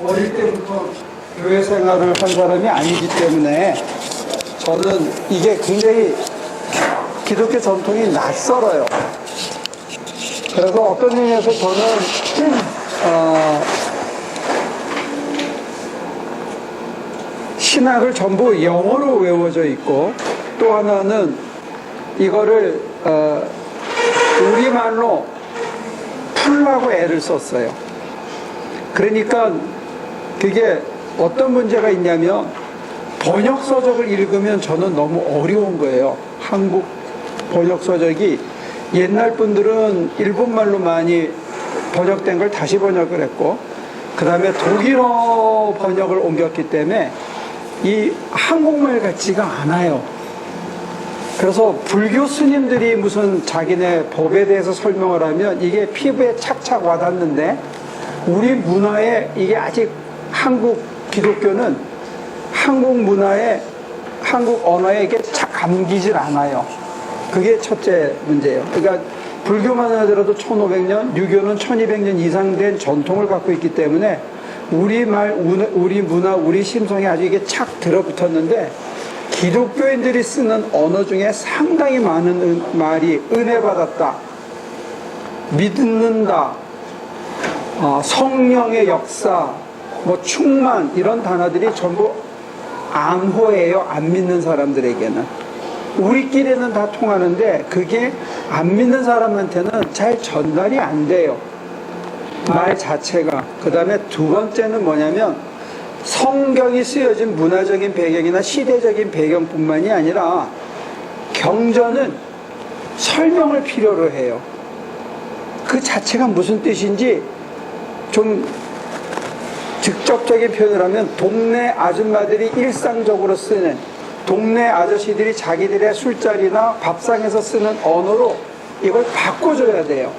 어릴 때부터 교회 생활을 한 사람이 아니기 때문에 저는 이게 굉장히 기독교 전통이 낯설어요. 그래서 어떤 의미에서 저는 신학을 전부 영어로 외워져 있고, 또 하나는 이거를 우리말로 풀라고 애를 썼어요. 그러니까 그게 어떤 문제가 있냐면, 번역서적을 읽으면 저는 너무 어려운 거예요. 한국 번역서적이 옛날 분들은 일본말로 많이 번역된 걸 다시 번역을 했고, 그 다음에 독일어 번역을 옮겼기 때문에 이 한국말 같지가 않아요. 그래서 불교 스님들이 무슨 자기네 법에 대해서 설명을 하면 이게 피부에 착착 와닿는데, 우리 문화에 이게 아직 한국 기독교는 한국 문화에, 한국 언어에 이게 착 감기질 않아요. 그게 첫째 문제예요. 그러니까 불교만 하더라도 1500년, 유교는 1200년 이상 된 전통을 갖고 있기 때문에 우리 말, 우리 문화, 우리 심성에 아주 이게 착 들어붙었는데, 기독교인들이 쓰는 언어 중에 상당히 많은 말이 은혜받았다, 믿는다, 성령의 역사, 뭐 충만, 이런 단어들이 전부 암호예요. 안 믿는 사람들에게는. 우리끼리는 다 통하는데 그게 안 믿는 사람한테는 잘 전달이 안 돼요, 말 자체가. 그 다음에 두 번째는 뭐냐면, 성경이 쓰여진 문화적인 배경이나 시대적인 배경뿐만이 아니라 경전은 설명을 필요로 해요. 그 자체가 무슨 뜻인지 좀 직접적인 표현을 하면, 동네 아줌마들이 일상적으로 쓰는, 동네 아저씨들이 자기들의 술자리나 밥상에서 쓰는 언어로 이걸 바꿔줘야 돼요.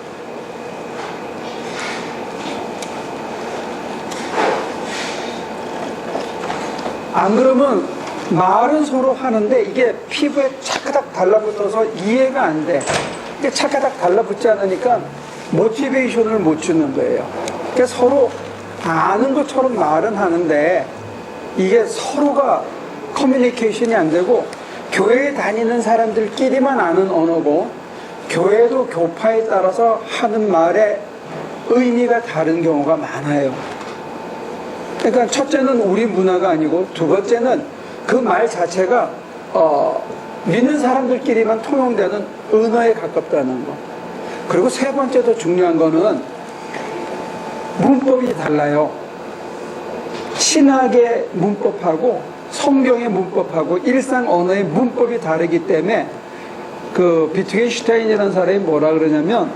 안 그러면 말은 서로 하는데 이게 피부에 차가닥 달라붙어서 이해가 안 돼. 이게 차가닥 달라붙지 않으니까 모티베이션을 못 주는 거예요. 그러니까 서로 아는 것처럼 말은 하는데 이게 서로가 커뮤니케이션이 안 되고, 교회에 다니는 사람들끼리만 아는 언어고, 교회도 교파에 따라서 하는 말의 의미가 다른 경우가 많아요. 그러니까 첫째는 우리 문화가 아니고, 두 번째는 그 말 자체가 믿는 사람들끼리만 통용되는 언어에 가깝다는 거. 그리고 세 번째 더 중요한 거는 문법이 달라요. 신학의 문법하고 성경의 문법하고 일상 언어의 문법이 다르기 때문에, 그 비트겐슈타인이라는 사람이 뭐라 그러냐면,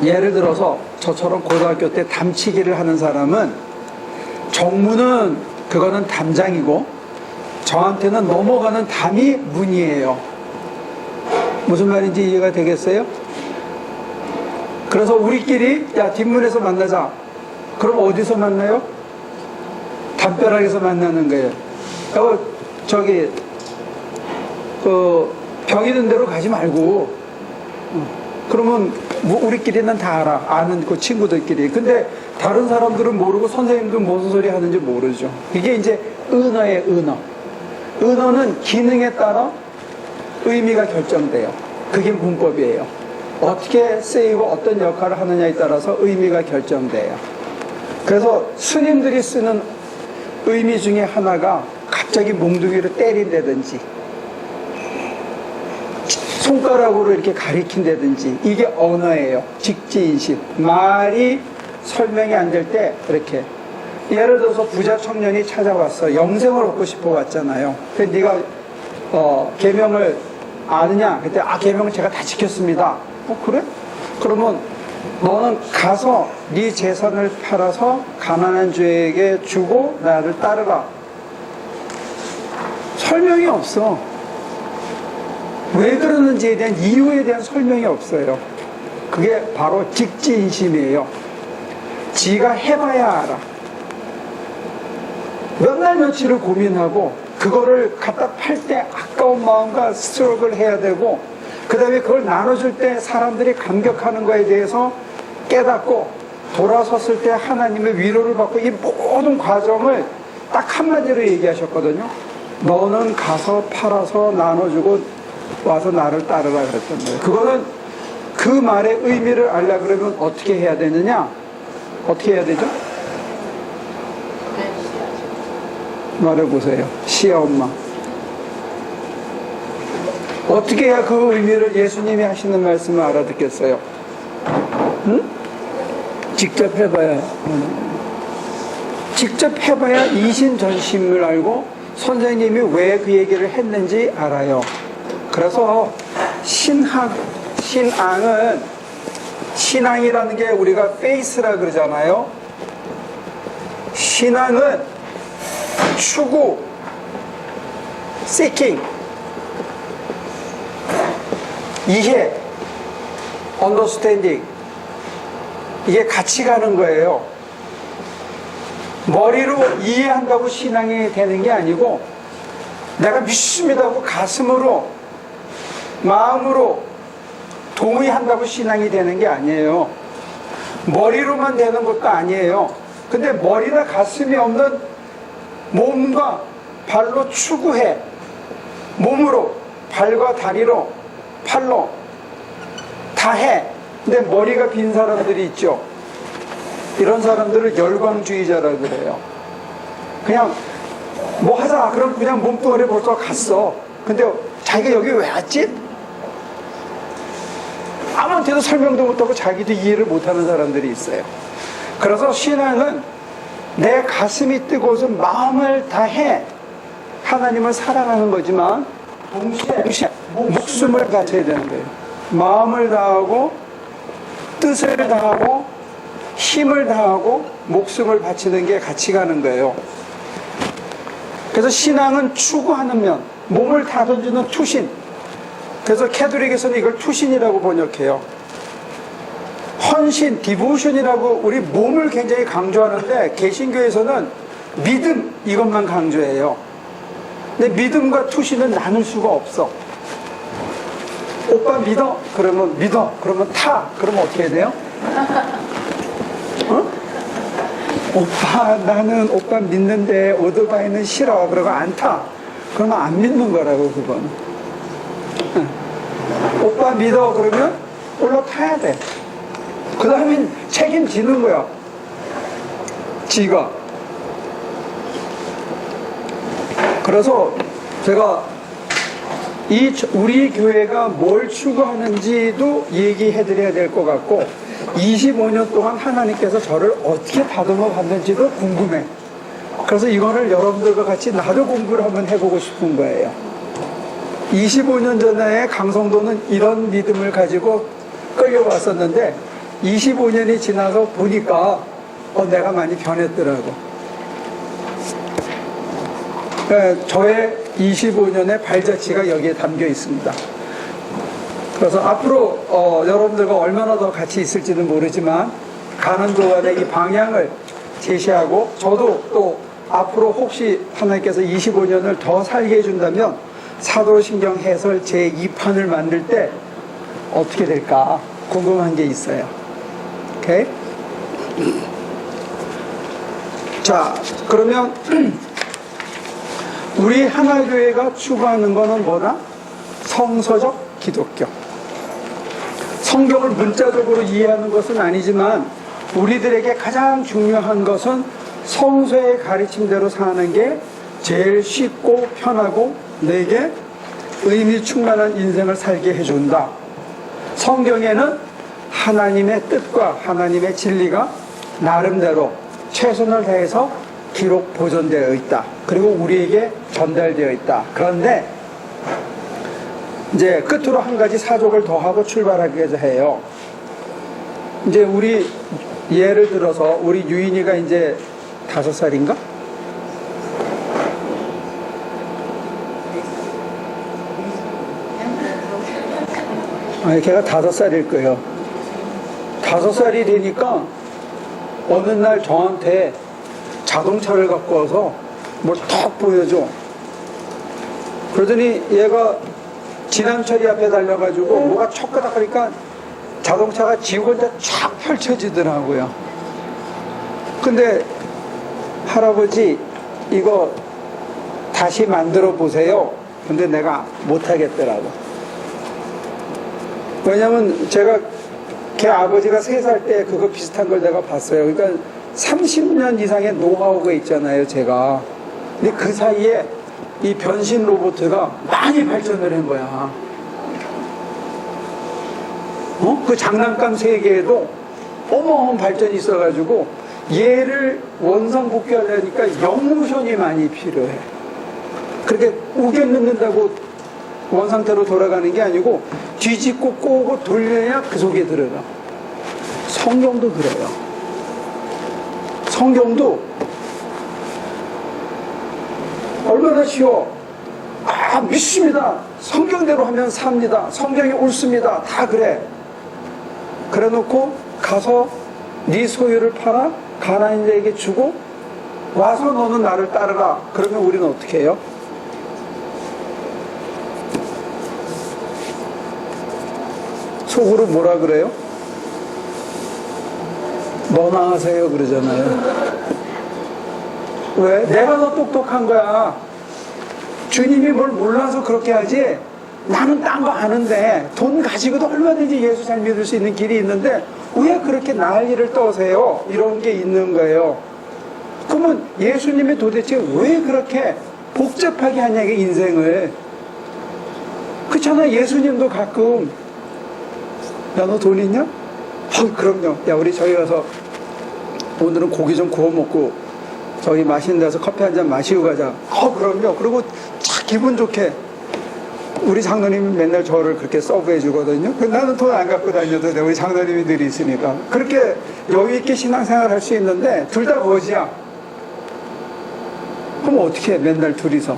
예를 들어서 저처럼 고등학교 때 담치기를 하는 사람은 정문은 그거는 담장이고 저한테는 넘어가는 담이 문이에요. 무슨 말인지 이해가 되겠어요? 그래서 우리끼리 야 뒷문에서 만나자. 그럼 어디서 만나요? 담벼락에서 만나는 거예요. 저기 벽 있는 데로 가지 말고. 그러면 뭐 우리끼리는 다 알아. 아는 그 친구들끼리. 근데 다른 사람들은 모르고 선생님도 무슨 소리 하는지 모르죠. 이게 이제 언어의 언어. 언어는 기능에 따라 의미가 결정돼요. 그게 문법이에요. 어떻게 쓰이고 어떤 역할을 하느냐에 따라서 의미가 결정돼요. 그래서 스님들이 쓰는 의미 중에 하나가 갑자기 몽둥이를 때린다든지 손가락으로 이렇게 가리킨다든지, 이게 언어예요. 직지인식. 말이 설명이 안 될 때 이렇게, 예를 들어서 부자 청년이 찾아왔어. 영생을 얻고 싶어 왔잖아요. 그래서 네가 계명을 아느냐? 그때 계명을 제가 다 지켰습니다. 그래? 그러면 너는 가서 네 재산을 팔아서 가난한 주에게 주고 나를 따르라. 설명이 없어. 왜 그러는지에 대한 이유에 대한 설명이 없어요. 그게 바로 직지인심이에요. 지가 해봐야 알아. 몇 날 며칠을 고민하고 그거를 갖다 팔 때 아까운 마음과 스트럭을 해야 되고, 그 다음에 그걸 나눠줄 때 사람들이 감격하는 거에 대해서 깨닫고, 돌아섰을 때 하나님의 위로를 받고 이 모든 과정을 딱 한마디로 얘기하셨거든요. 너는 가서 팔아서 나눠주고 와서 나를 따르라 그랬던 거예요. 그거는 그 말의 의미를 알려고 그러면 어떻게 해야 되느냐? 어떻게 해야 되죠? 말해보세요. 시엄마. 어떻게 해야 그 의미를 예수님이 하시는 말씀을 알아듣겠어요? 응? 직접 해봐야. 직접 해봐야 이신전심을 알고 선생님이 왜 그 얘기를 했는지 알아요. 그래서 신앙이라는 게 우리가 페이스라 그러잖아요. 신앙은 추구, seeking, 이해, understanding, 이게 같이 가는 거예요. 머리로 이해한다고 신앙이 되는 게 아니고 내가 믿습니다 하고 가슴으로 마음으로 동의한다고 신앙이 되는 게 아니에요. 머리로만 되는 것도 아니에요. 근데 머리나 가슴이 없는 몸과 발로 추구해. 몸으로, 발과 다리로, 팔로 다 해. 근데 머리가 빈 사람들이 있죠. 이런 사람들을 열광주의자라 그래요. 그냥 뭐 하자 그럼 그냥 몸뚱아리 벌써 갔어. 근데 자기가 여기 왜 왔지? 아무한테도 설명도 못하고 자기도 이해를 못하는 사람들이 있어요. 그래서 신앙은 내 가슴이 뜨거워서 마음을 다해 하나님을 사랑하는 거지만 동시에 목숨을 바쳐야 되는 거예요. 마음을 다하고 뜻을 다하고 힘을 다하고 목숨을 바치는 게 같이 가는 거예요. 그래서 신앙은 추구하는 면, 몸을 다 던지는 투신. 그래서 캐톨릭에서는 이걸 투신이라고 번역해요. 헌신, 디보션이라고 우리 몸을 굉장히 강조하는데 개신교에서는 믿음 이것만 강조해요. 근데 믿음과 투신은 나눌 수가 없어. 오빠 믿어? 그러면 믿어. 그러면 타. 그러면 어떻게 해야 돼요? 어? 오빠 나는 오빠 믿는데 오토바이는 싫어. 그러고 안 타. 그러면 안 믿는 거라고 그건. 오빠 믿어. 그러면 올라타야 돼. 그 다음에 책임지는 거야. 지가. 그래서 제가 우리 교회가 뭘 추구하는지도 얘기해 드려야 될 것 같고 25년 동안 하나님께서 저를 어떻게 다듬어 봤는지도 궁금해. 그래서 이거를 여러분들과 같이 나도 공부를 한번 해보고 싶은 거예요. 25년 전에 강성도는 이런 믿음을 가지고 끌려왔었는데 25년이 지나서 보니까 내가 많이 변했더라고. 저의 25년의 발자취가 여기에 담겨 있습니다. 그래서 앞으로 여러분들과 얼마나 더 같이 있을지는 모르지만 가는 동안에 이 방향을 제시하고 저도 또 앞으로 혹시 하나님께서 25년을 더 살게 해준다면 사도신경 해설 제2판을 만들 때 어떻게 될까 궁금한 게 있어요. 오케이? 자, 그러면 우리 하나교회가 추구하는 거는 뭐다? 성서적 기독교. 성경을 문자적으로 이해하는 것은 아니지만 우리들에게 가장 중요한 것은 성서의 가르침대로 사는 게 제일 쉽고 편하고 내게 의미 충만한 인생을 살게 해준다. 성경에는 하나님의 뜻과 하나님의 진리가 나름대로 최선을 다해서 기록 보존되어 있다. 그리고 우리에게 전달되어 있다. 그런데 이제 끝으로 한 가지 사족을 더 하고 출발하기 위해서 해요. 이제 우리 예를 들어서 우리 유인이가 이제 5살인가? 아니, 걔가 5살일 거예요. 5살이 되니까 어느 날 저한테 자동차를 갖고 와서 뭘 탁 보여줘. 그러더니 얘가 지난철이 앞에 달려가지고 뭐가 촉가닥하니까 자동차가 지 혼자 쫙 펼쳐지더라고요. 근데 할아버지 이거 다시 만들어 보세요. 근데 내가 못하겠더라고. 왜냐면 제가 걔 아버지가 3살 때 그거 비슷한 걸 내가 봤어요. 그러니까 30년 이상의 노하우가 있잖아요, 제가. 근데 그 사이에 이 변신 로봇가 많이 발전을 한 거야. 그 장난감 세계에도 어마어마한 발전이 있어가지고 얘를 원상복귀하려니까 영모션이 많이 필요해. 그렇게 우겨 넣는다고 원상태로 돌아가는 게 아니고 뒤집고 꼬고 돌려야 그 속에 들어가. 성경도 그래요. 성경도 얼마나 쉬워. 믿습니다. 성경대로 하면 삽니다. 성경이 옳습니다. 다 그래. 그래 놓고 가서 네 소유를 팔아 가난한 자에게 주고 와서 너는 나를 따르라. 그러면 우리는 어떻게 해요? 속으로 뭐라 그래요? 너나 하세요 그러잖아요. 왜? 내가 더 똑똑한 거야. 주님이 뭘 몰라서 그렇게 하지. 나는 딴 거 아는데 돈 가지고도 얼마든지 예수 잘 믿을 수 있는 길이 있는데 왜 그렇게 난리를 떠세요? 이런 게 있는 거예요. 그러면 예수님이 도대체 왜 그렇게 복잡하게 하냐, 인생을. 그렇잖아. 예수님도 가끔 야, 너 돈 있냐? 그럼요. 야, 우리 저기 가서 오늘은 고기 좀 구워 먹고 저기 맛있는 데서 커피 한 잔 마시고 가자. 그럼요. 그리고 참 기분 좋게 우리 장로님이 맨날 저를 그렇게 서브해 주거든요. 나는 돈 안 갖고 다녀도 돼. 우리 장로님이 늘 있으니까. 그렇게 여유 있게 신앙생활 할 수 있는데 둘 다 거지야. 그럼 어떻게 해? 맨날 둘이서.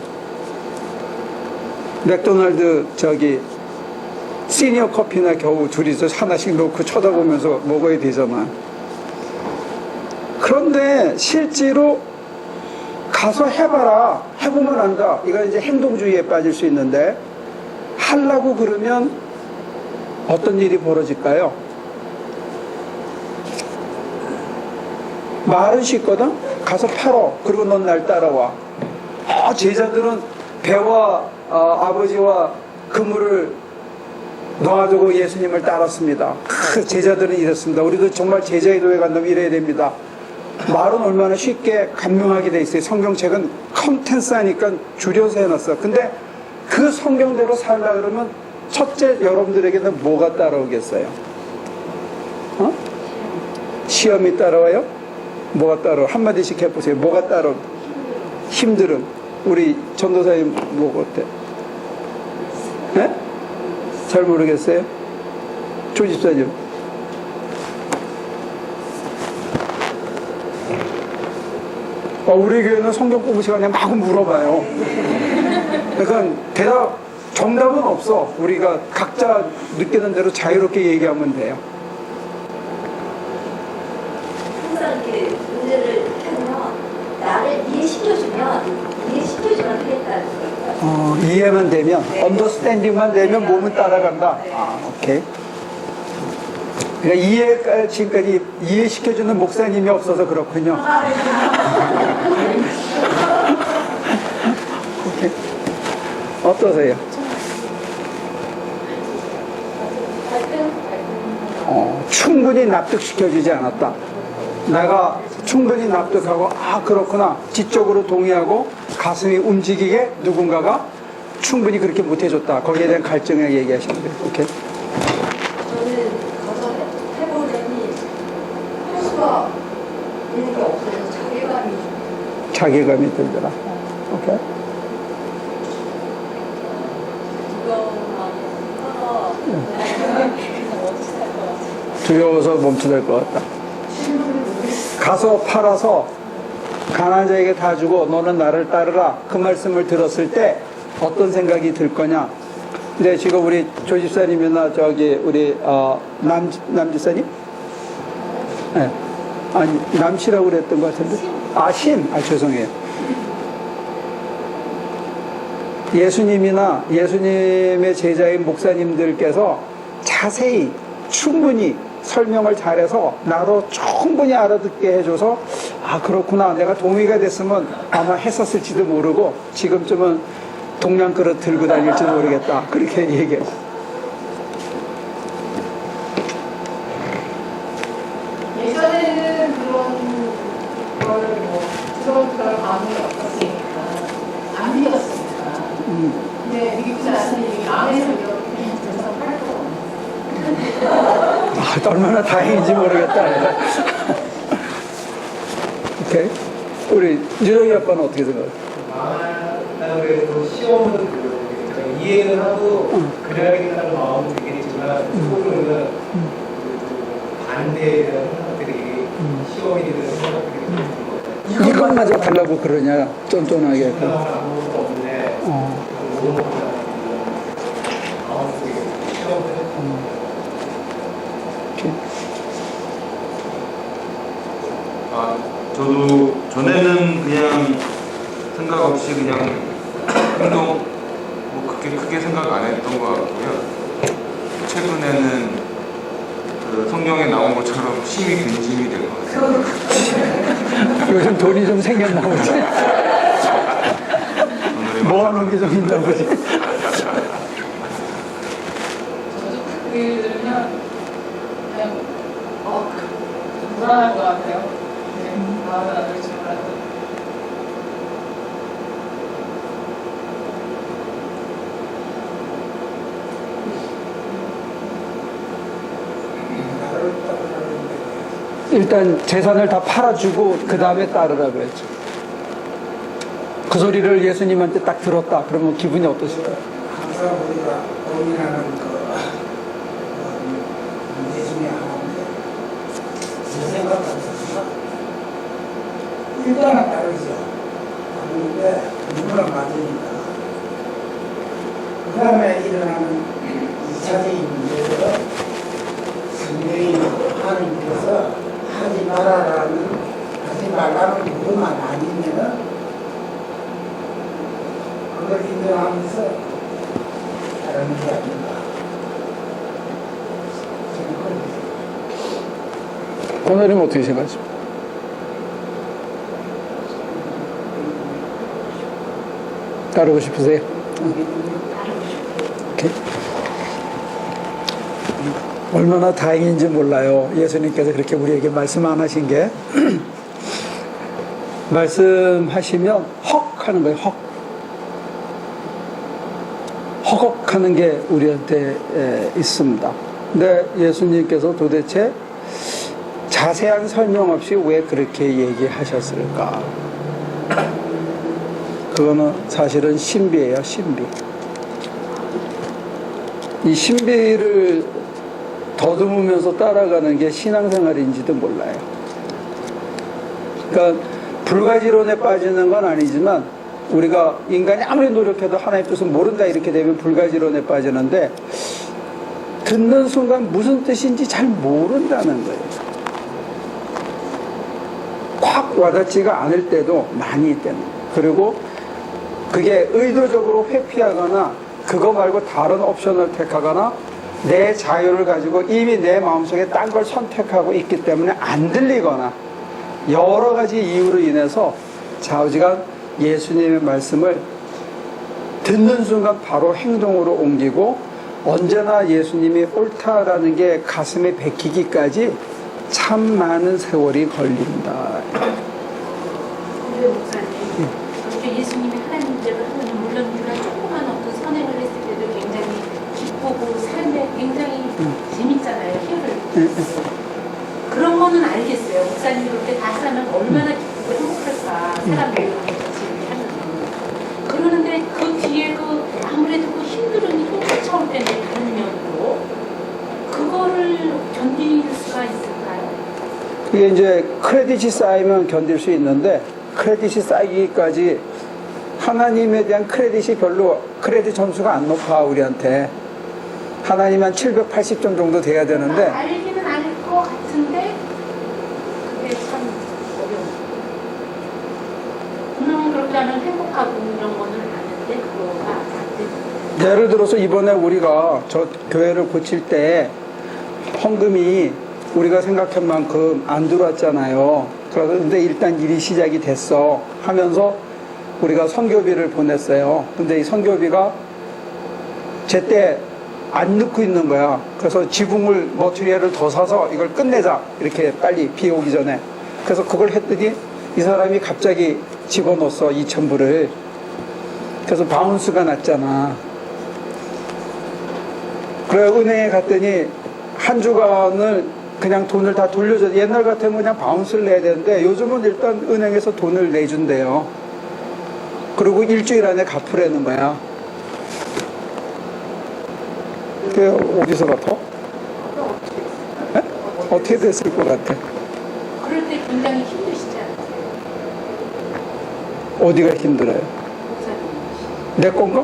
맥도날드 저기 시니어 커피나 겨우 둘이서 하나씩 놓고 쳐다보면서 먹어야 되잖아. 그런데 실제로 가서 해봐라. 해보면 안다. 이건 이제 행동주의에 빠질 수 있는데 하려고 그러면 어떤 일이 벌어질까요? 말은 쉽거든? 가서 팔어. 그리고 넌 날 따라와. 제자들은 배와 아버지와 그물을 놔두고 예수님을 따랐습니다. 제자들은 이랬습니다. 우리도 정말 제자의 도에 간다면 이래야 됩니다. 말은 얼마나 쉽게 간명하게 돼 있어요. 성경책은 컨텐츠 하니까 줄여서 해놨어. 근데 그 성경대로 살라 그러면 첫째, 여러분들에게는 뭐가 따라오겠어요? 시험이 따라와요? 뭐가 따라와? 한마디씩 해보세요. 뭐가 따라와? 힘들음. 우리 전도사님 뭐 어때? 네? 잘 모르겠어요? 조집사님. 우리 교회는 성경 공부 시간에 막 물어봐요. 그러니까 정답은 없어. 우리가 각자 느끼는 대로 자유롭게 얘기하면 돼요. 항상 이렇게 문제를 하면 나를 이해시켜주면 하겠다는 거예요. 이해만 되면, 네. 언더스탠딩만 되면 네. 몸은 따라간다. 네. 오케이. 그러니까 지금까지 이해시켜주는 목사님이 없어서 그렇군요. 오케이. 어떠세요? 충분히 납득시켜주지 않았다. 내가 충분히 납득하고 그렇구나 지적으로 동의하고 가슴이 움직이게 누군가가 충분히 그렇게 못해줬다. 거기에 대한 갈증을 얘기하시는 거예요. 오케이. 저는 가서 해보려니 할 수가 있는 게 없어서 자괴감이 들더라. 오케이. 두려워서 멈춰될 것 같다. 가서 팔아서 가난한 자에게 다 주고 너는 나를 따르라. 그 말씀을 들었을 때 어떤 생각이 들 거냐. 근데 지금 우리 조 집사님이나 저기 우리 남 집사님? 네. 아니 남씨라고 그랬던 것 같은데. 죄송해요. 예수님이나 예수님의 제자인 목사님들께서 자세히 충분히 설명을 잘해서 나도 충분히 알아듣게 해줘서 아, 그렇구나. 내가 동의가 됐으면 아마 했었을지도 모르고 지금쯤은 동양 그릇 들고 다닐지도 모르겠다. 그렇게 얘기해요. 예전에는 그런 거를 뭐 들어올 감흥이 없었으니까 안 믿었으니까. 근데 믿고 나서는 마음에서 이렇게 들어서 활동. 아, 얼마나 다행인지 모르겠다. 오케이. 우리 유정이 아빠는 어떻게 생각해? 나는 그래도 시험은 이해는 하고 그래야겠다는 마음은 되겠지만 속으로는 반대에 대한 생각들이 시험에 대한 생각들이 좀 들어요. 이것마저 달라고 그러냐? 쫀쫀하게. 아무것도 없는데 너무 마음속에 시험을 아, 저도 전에는 그냥 생각 없이 그냥 행동 뭐 그렇게 크게 생각 안 했던 것 같고요. 최근에는 그 성경에 나온 것처럼 심히 근심이 될 것 같아요. 요즘 돈이 좀 생겼나 보지. 모아놓은 게 좀 있나 보지. 저도 그 일들은요, 그냥, 불안할 것 같아요. 마음에 안 들지 몰라도. 일단 재산을 다 팔아주고 그 다음에 따르라고 했죠. 그 소리를 예수님한테 딱 들었다. 그러면 기분이 어떠실까요? 항상 우리가 고민하는 문제 중에 하나인데 제 생각 같아서 일단은 다르죠. 다른데 누구나 맞으니까 그 다음에 일어나는 2차적인 문제들은 성경이 하나님께서 하지 말라는 부분만 아니면은 그걸 인정하면서 다른 게 아닌가 생각합니다. 오늘은 어떻게 생각하십니까? 따르고 싶으세요? 오케이. 얼마나 다행인지 몰라요. 예수님께서 그렇게 우리에게 말씀 안 하신 게. 말씀하시면 헉 하는 거예요. 헉. 허걱하는 게 우리한테 있습니다. 근데 예수님께서 도대체 자세한 설명 없이 왜 그렇게 얘기하셨을까? 그거는 사실은 신비예요, 신비. 이 신비를 더듬으면서 따라가는 게 신앙생활인지도 몰라요. 그러니까 불가지론에 빠지는 건 아니지만 우리가 인간이 아무리 노력해도 하나님의 뜻은 모른다 이렇게 되면 불가지론에 빠지는데 듣는 순간 무슨 뜻인지 잘 모른다는 거예요. 확 와닿지가 않을 때도 많이 있다는 거예요. 그리고 그게 의도적으로 회피하거나 그거 말고 다른 옵션을 택하거나 내 자유를 가지고 이미 내 마음속에 딴 걸 선택하고 있기 때문에 안 들리거나 여러 가지 이유로 인해서 좌우지간 예수님의 말씀을 듣는 순간 바로 행동으로 옮기고 언제나 예수님이 옳다라는 게 가슴에 bek히기까지 참 많은 세월이 걸린다. 근데 목사님, 그렇게 예수님이 하나님대로 하는 물론 우리가 조그만 어떤 선행을 했을 때도 굉장히 기쁘고 삶에 굉장히 재밌잖아요. 희열을. 그런 거는 알겠어요. 목사님 그렇게 다 하면 얼마나 기쁘고 행복할까. 사람들이 같이 하는 거. 그러는데 그 뒤에 그 아무래도 그 힘들음이 좀 쫓아올 때는 다른 면으로 그거를 견딜 수가 있을까요? 그게 이제 크레딧이 쌓이면 견딜 수 있는데 크레딧이 쌓이기까지 하나님에 대한 크레딧이 별로 크레딧 점수가 안 높아 우리한테. 하나님 한 780점 정도 돼야 되는데 알기는 알 것 같은데 그게 참 어려워. 분명히 그렇게 하면 행복하고 이런 거는 아는데 그거가 안 돼. 예를 들어서 이번에 우리가 저 교회를 고칠 때 헌금이 우리가 생각한 만큼 안 들어왔잖아요. 그런데 일단 일이 시작이 됐어 하면서 우리가 선교비를 보냈어요. 근데 이 선교비가 제때 안 넣고 있는 거야. 그래서 지붕을 머티리얼을 더 사서 이걸 끝내자, 이렇게 빨리 비 오기 전에. 그래서 그걸 했더니 이 사람이 갑자기 집어넣었어, 2,000불을. 그래서 바운스가 났잖아. 그래 은행에 갔더니 한 주간을 그냥 돈을 다 돌려줘. 옛날 같으면 그냥 바운스를 내야 되는데 요즘은 일단 은행에서 돈을 내준대요. 그리고 일주일 안에 갚으라는 거야. 그게 어디서 갚아? 에? 어떻게 됐을 것 같아? 그럴 때 굉장히 힘드시지 않아요? 어디가 힘들어요? 목사님. 내 건가?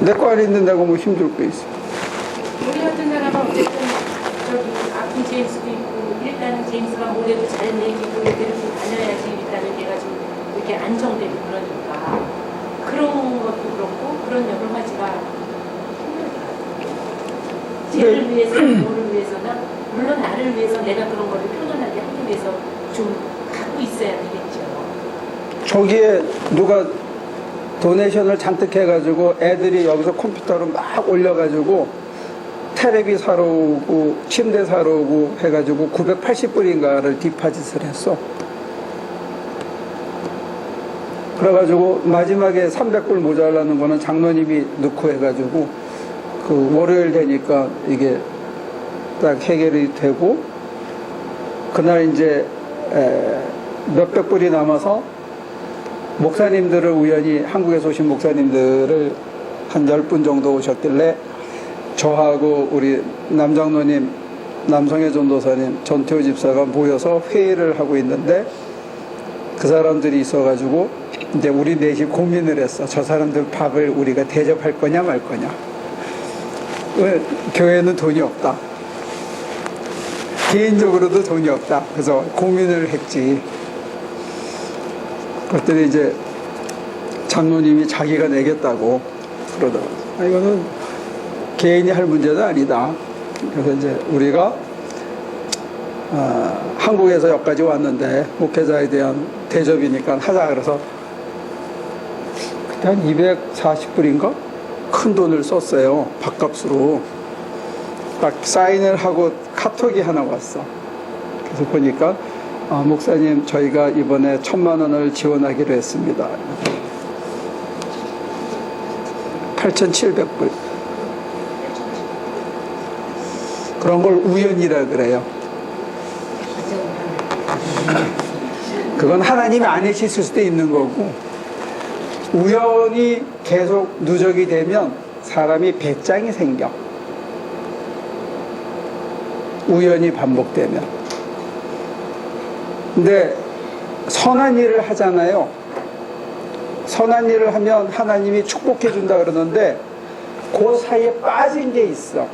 내 거 아닌데 내가 뭐 힘들 게 있어. 우리 같은 사람은 어쨌든 저기 아픈 제임스도 있고 일단은 제임스가 모래도 잘 내기고 애들을 좀 다녀야지 일단은 얘가 좀 이렇게 안정되고 그러니까 그런 것도 그렇고 그런 여러 가지가 힘들더라고요. 쟤를 위해서, 너를 위해서나 물론 나를 위해서 내가 그런 거를 표현하게 하기 위해서 좀 갖고 있어야 되겠죠. 저기에 누가 도네이션을 잔뜩 해가지고 애들이 여기서 컴퓨터로 막 올려가지고 테레비 사러 오고 침대 사러 오고 해가지고 980불인가를 디파짓을 했어. 그래가지고 마지막에 300불 모자라는 거는 장로님이 넣고 해가지고 그 월요일 되니까 이게 딱 해결이 되고 그날 이제 몇백 불이 남아서 목사님들을 우연히 한국에서 오신 목사님들을 한 10분 정도 오셨길래 저하고 우리 남장로님, 남성의 전도사님, 전태호 집사가 모여서 회의를 하고 있는데 그 사람들이 있어가지고 이제 우리 넷이 고민을 했어. 저 사람들 밥을 우리가 대접할 거냐 말 거냐. 왜? 교회는 돈이 없다. 개인적으로도 돈이 없다. 그래서 고민을 했지. 그랬더니 이제 장로님이 자기가 내겠다고 그러더라고요. 이거는 개인이 할 문제는 아니다. 그래서 이제 우리가 한국에서 여기까지 왔는데 목회자에 대한 대접이니까 하자. 그래서 그때 한 240불인가? 큰 돈을 썼어요. 밥값으로. 딱 사인을 하고 카톡이 하나 왔어. 그래서 보니까 목사님 저희가 이번에 1,000만 원을 지원하기로 했습니다. 8,700불. 그런 걸 우연이라 그래요. 그건 하나님이 안 해주실 수도 있는 거고 우연히 계속 누적이 되면 사람이 배짱이 생겨. 우연히 반복되면. 근데 선한 일을 하잖아요. 선한 일을 하면 하나님이 축복해 준다 그러는데 그 사이에 빠진 게 있어.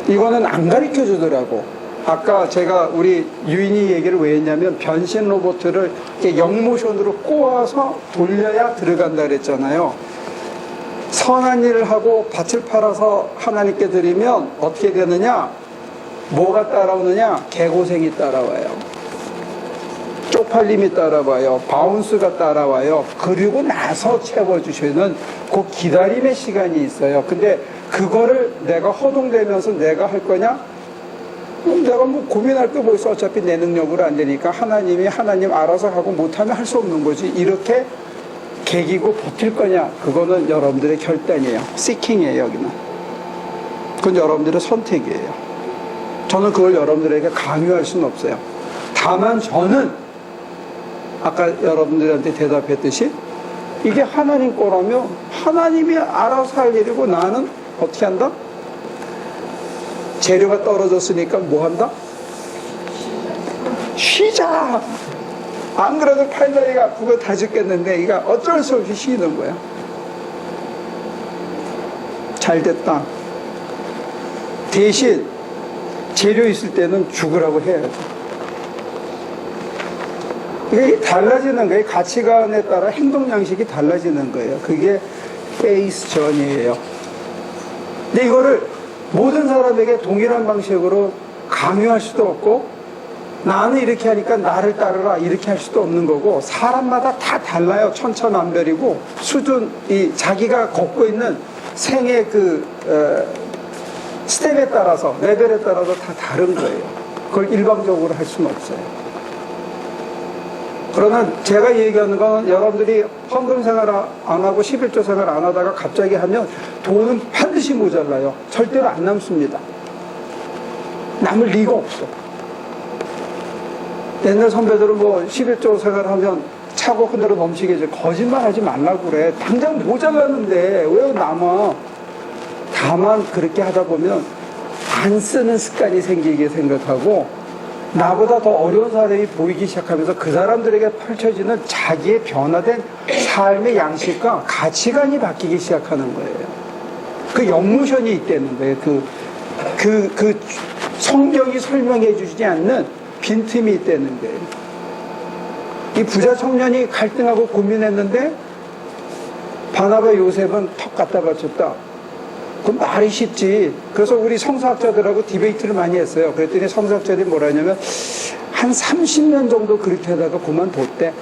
이거는 안 가르쳐 주더라고. 아까 제가 우리 유인이 얘기를 왜 했냐면 변신 로봇을 이렇게 영모션으로 꼬아서 돌려야 들어간다 그랬잖아요. 선한 일을 하고 밭을 팔아서 하나님께 드리면 어떻게 되느냐? 뭐가 따라오느냐? 개고생이 따라와요. 쪽팔림이 따라와요. 바운스가 따라와요. 그리고 나서 채워주시는 그 기다림의 시간이 있어요. 근데 그거를 내가 허둥대면서 내가 할 거냐? 내가 뭐 고민할 게 뭐 있어. 어차피 내 능력으로 안 되니까 하나님 알아서 하고 못하면 할 수 없는 거지. 이렇게 개기고 버틸 거냐? 그거는 여러분들의 결단이에요. 시킹이에요, 여기는. 그건 여러분들의 선택이에요. 저는 그걸 여러분들에게 강요할 수는 없어요. 다만 저는 아까 여러분들한테 대답했듯이 이게 하나님 거라면 하나님이 알아서 할 일이고 나는 어떻게 한다? 재료가 떨어졌으니까 뭐 한다? 쉬자. 안 그래도 팔다리가 아프고 다 죽겠는데 이가 어쩔 수 없이 쉬는 거야. 잘 됐다. 대신 재료 있을 때는 죽으라고 해야죠. 이게 달라지는 거예요. 가치관에 따라 행동 양식이 달라지는 거예요. 그게 페이스 전이에요. 근데 이거를 모든 사람에게 동일한 방식으로 강요할 수도 없고, 나는 이렇게 하니까 나를 따르라 이렇게 할 수도 없는 거고, 사람마다 다 달라요. 천차만별이고, 수준이 자기가 걷고 있는 생의 스텝에 따라서, 레벨에 따라서 다 다른 거예요. 그걸 일방적으로 할 수는 없어요. 그러나 제가 얘기하는 건, 여러분들이 헌금 생활 안 하고 11조 생활 안 하다가 갑자기 하면 돈은 반드시 모자라요. 절대로 안 남습니다. 남을 리가 없어. 옛날 선배들은 뭐 11조 생활하면 차고 흔들어 넘치게 이제 거짓말 하지 말라고 그래. 당장 모자랐는데 왜 남아? 다만 그렇게 하다 보면 안 쓰는 습관이 생기게 생각하고, 나보다 더 어려운 사람이 보이기 시작하면서 그 사람들에게 펼쳐지는 자기의 변화된 삶의 양식과 가치관이 바뀌기 시작하는 거예요. 그 영모션이 있다는 거예요. 그 성경이 설명해 주지 않는 빈틈이 있다는 거예요. 이 부자 청년이 갈등하고 고민했는데 바나바 요셉은 턱 갖다 바쳤다. 그건 말이 쉽지. 그래서 우리 성서학자들하고 디베이트를 많이 했어요. 그랬더니 성서학자들이 뭐라 하냐면 한 30년 정도 그렇게 하다가 그만뒀대.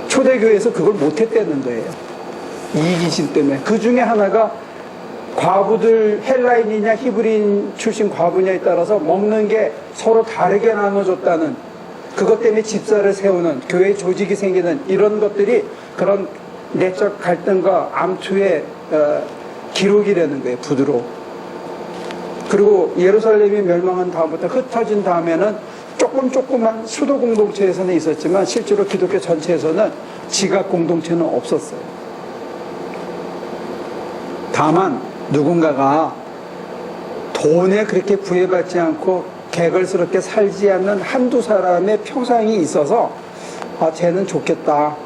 초대교회에서 그걸 못했다는 거예요. 이기심 때문에. 그 중에 하나가 과부들 헬라인이냐 히브리인 출신 과부냐에 따라서 먹는 게 서로 다르게 나눠줬다는, 그것 때문에 집사를 세우는, 교회 조직이 생기는 이런 것들이 그런 내적 갈등과 암투의 기록이라는 거예요. 부드러워. 그리고 예루살렘이 멸망한 다음부터 흩어진 다음에는 조그만 수도 공동체에서는 있었지만 실제로 기독교 전체에서는 지각 공동체는 없었어요. 다만 누군가가 돈에 그렇게 구애받지 않고 개걸스럽게 살지 않는 한두 사람의 표상이 있어서, 아, 쟤는 좋겠다,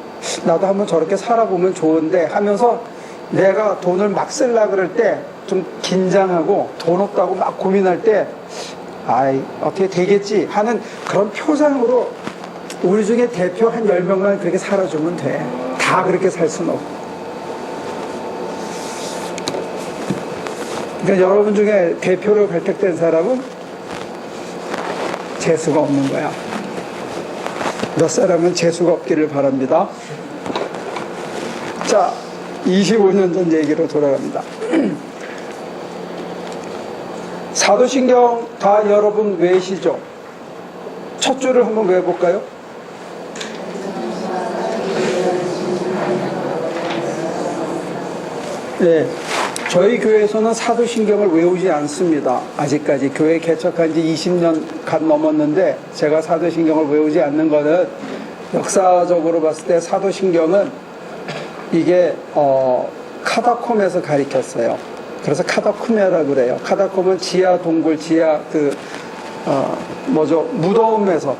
나도 한번 저렇게 살아보면 좋은데 하면서 내가 돈을 막 쓰려고 그럴 때 좀 긴장하고 돈 없다고 막 고민할 때, 아이 어떻게 되겠지 하는 그런 표상으로 우리 중에 대표 한 10명만 그렇게 살아주면 돼. 다 그렇게 살 수는 없고. 그러니까 여러분 중에 대표로 발탁된 사람은 재수가 없는 거야. 몇 사람은 재수가 없기를 바랍니다. 자, 25년 전 얘기로 돌아갑니다. 사도신경 다 여러분 외시죠? 첫 줄을 한번 외워볼까요? 네, 저희 교회에서는 사도신경을 외우지 않습니다. 아직까지 교회 개척한 지 20년 간 넘었는데 제가 사도신경을 외우지 않는 거는, 역사적으로 봤을 때 사도신경은 이게 카다콤에서 가리켰어요. 그래서 카다쿠메라고 그래요. 카다콤은 지하 동굴, 지하 무덤에서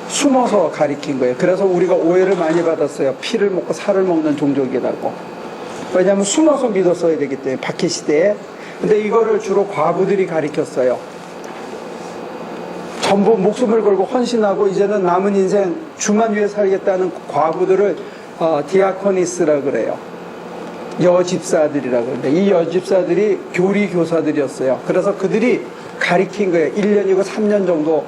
숨어서 가리킨 거예요. 그래서 우리가 오해를 많이 받았어요. 피를 먹고 살을 먹는 종족이라고. 왜냐하면 숨어서 믿었어야 되기 때문에, 박해 시대에. 근데 이거를 주로 과부들이 가리켰어요. 전부 목숨을 걸고 헌신하고 이제는 남은 인생 주만 위해 살겠다는 과부들을 디아코니스라고 그래요. 여집사들이라고 그러는데, 이 여집사들이 교리 교사들이었어요. 그래서 그들이 가리킨 거예요. 1년이고 3년 정도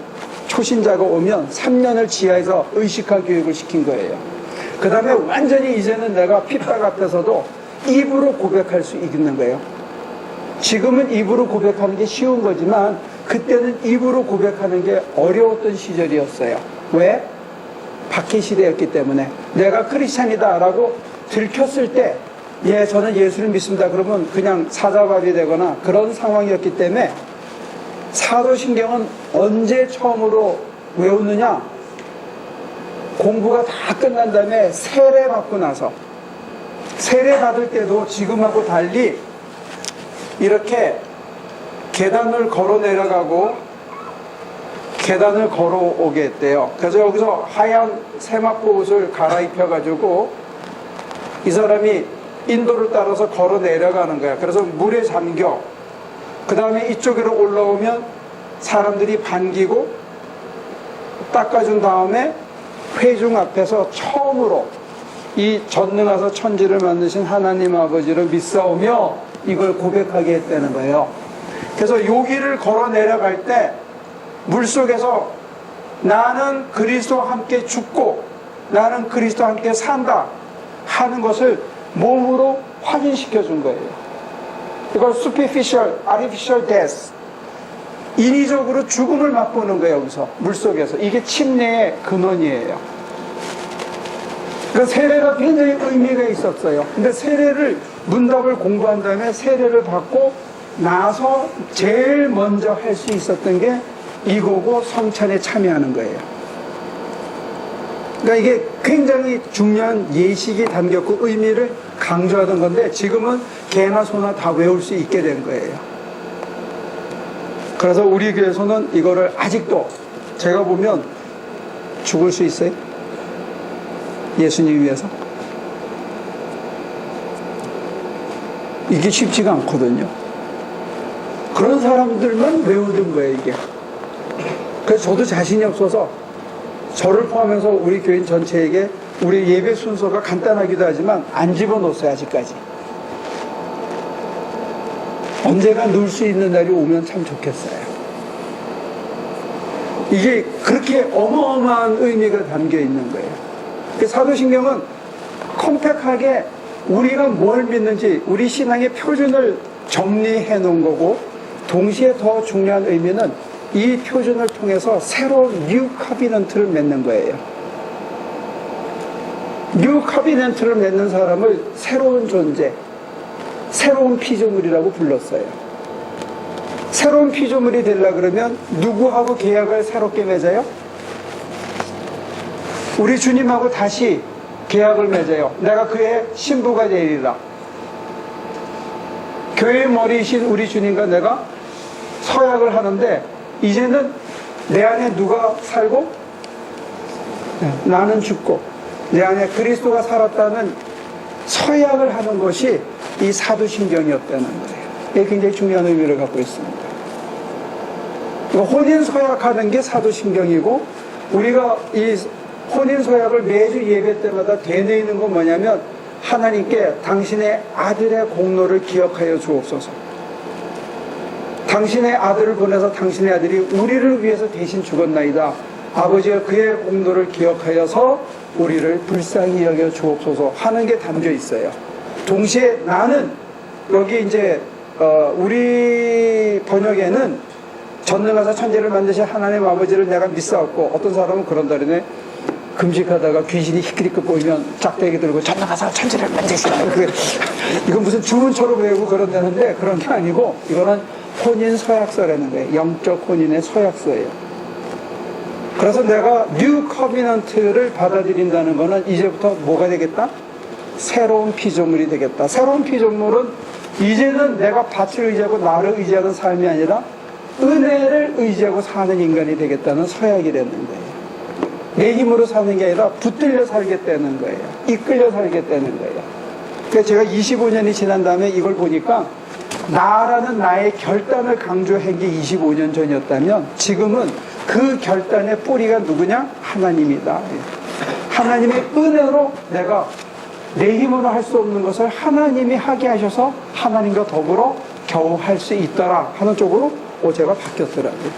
초신자가 오면 3년을 지하에서 의식화 교육을 시킨 거예요. 그 다음에 완전히 이제는 내가 핍박 앞에서도 입으로 고백할 수 있는 거예요. 지금은 입으로 고백하는 게 쉬운 거지만 그때는 입으로 고백하는 게 어려웠던 시절이었어요. 왜? 박해 시대였기 때문에. 내가 크리스찬이다 라고 들켰을 때, 예, 저는 예수를 믿습니다, 그러면 그냥 사자밥이 되거나 그런 상황이었기 때문에, 사도신경은 언제 처음으로 외우느냐? 공부가 다 끝난 다음에 세례 받고 나서. 세례 받을 때도 지금하고 달리 이렇게 계단을 걸어 내려가고 계단을 걸어오게 했대요. 그래서 여기서 하얀 세마포 옷을 갈아입혀가지고 이 사람이 인도를 따라서 걸어 내려가는 거야. 그래서 물에 잠겨. 그 다음에 이쪽으로 올라오면 사람들이 반기고 닦아준 다음에 회중 앞에서 처음으로 이 전능하사 천지를 만드신 하나님 아버지를 믿사오며 이걸 고백하게 했다는 거예요. 그래서 여기를 걸어 내려갈 때 물속에서 나는 그리스도와 함께 죽고 나는 그리스도와 함께 산다 하는 것을 몸으로 확인시켜 준 거예요. 이걸 superficial, artificial death, 인위적으로 죽음을 맛보는 거예요. 여기서 물속에서. 이게 침례의 근원이에요. 그 세례가 굉장히 의미가 있었어요. 근데 세례를 문답을 공부한 다음에 세례를 받고 나서 제일 먼저 할 수 있었던 게 이거고 성찬에 참여하는 거예요. 그러니까 이게 굉장히 중요한 예식이 담겼고 의미를 강조하던 건데 지금은 개나 소나 다 외울 수 있게 된 거예요. 그래서 우리 교회에서는 이거를 아직도 제가 보면 죽을 수 있어요? 예수님 위해서? 이게 쉽지가 않거든요. 그런 사람들만 외우던 거예요, 이게. 그래서 저도 자신이 없어서 저를 포함해서 우리 교인 전체에게 우리 예배 순서가 간단하기도 하지만 안 집어넣었어요, 아직까지. 언제가 넣을 수 있는 날이 오면 참 좋겠어요. 이게 그렇게 어마어마한 의미가 담겨 있는 거예요. 사도신경은 컴팩트하게 우리가 뭘 믿는지 우리 신앙의 표준을 정리해 놓은 거고 동시에 더 중요한 의미는 이 표준을 통해서 새로운 뉴 카비넌트를 맺는 거예요. 뉴 카비넌트를 맺는 사람을 새로운 존재, 새로운 피조물이라고 불렀어요. 새로운 피조물이 되려 그러면 누구하고 계약을 새롭게 맺어요? 우리 주님하고 다시 계약을 맺어요. 내가 그의 신부가 되리라. 교회의 머리이신 우리 주님과 내가 서약을 하는데 이제는 내 안에 누가 살고 나는 죽고 내 안에 그리스도가 살았다는 서약을 하는 것이 이 사도신경이었다는 거예요. 이게 굉장히 중요한 의미를 갖고 있습니다. 혼인 서약하는 게 사도신경이고 우리가 이 혼인 서약을 매주 예배 때마다 되뇌이는 건 뭐냐면 하나님께 당신의 아들의 공로를 기억하여 주옵소서. 당신의 아들을 보내서 당신의 아들이 우리를 위해서 대신 죽었나이다. 아버지가 그의 공로를 기억하여서 우리를 불쌍히 여겨 주옵소서 하는 게 담겨 있어요. 동시에 나는 여기 이제 우리 번역에는 전능하사 천지를 만드신 하나님 아버지를 내가 믿사옵고 어떤 사람은 그런다르네. 금식하다가 귀신이 히크리크 보이면 짝대기 들고 전능하사 천지를 만드신 이건 무슨 주문처럼 외우고 그런다는데 그런 게 아니고 이거는 혼인 서약서라는 거예요. 영적 혼인의 서약서예요. 그래서 내가 뉴 커비넌트를 받아들인다는 거는 이제부터 뭐가 되겠다? 새로운 피조물이 되겠다. 새로운 피조물은 이제는 내가 밭을 의지하고 나를 의지하는 삶이 아니라 은혜를 의지하고 사는 인간이 되겠다는 서약이라는 거예요. 내 힘으로 사는 게 아니라 붙들려 살겠다는 거예요. 이끌려 살겠다는 거예요. 그래서 제가 25년이 지난 다음에 이걸 보니까 나라는 나의 결단을 강조한 게 25년 전이었다면 지금은 그 결단의 뿌리가 누구냐? 하나님이다. 하나님의 은혜로 내가 내 힘으로 할 수 없는 것을 하나님이 하게 하셔서 하나님과 더불어 겨우 할 수 있더라 하는 쪽으로 제가 바뀌었더라고요.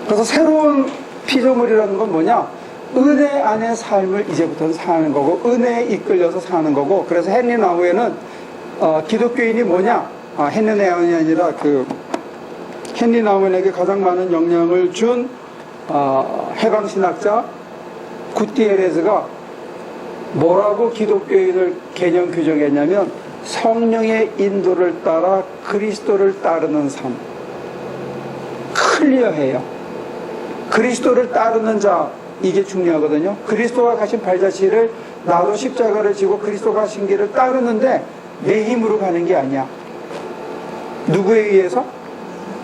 그래서 새로운 피조물이라는 건 뭐냐? 은혜 안의 삶을 이제부터는 사는 거고 은혜에 이끌려서 사는 거고 그래서 헨리 나우에는 기독교인이 뭐냐? 헨리 나우이 아니라 헨리 나우엔에게 가장 많은 영향을 준 해방신학자 구티에레즈가 뭐라고 기독교인을 개념 규정했냐면 성령의 인도를 따라 그리스도를 따르는 삶. 클리어해요. 그리스도를 따르는 자, 이게 중요하거든요. 그리스도가 가신 발자취를 나도 십자가를 지고 그리스도가 가신 길을 따르는데 내 힘으로 가는 게 아니야. 누구에 의해서?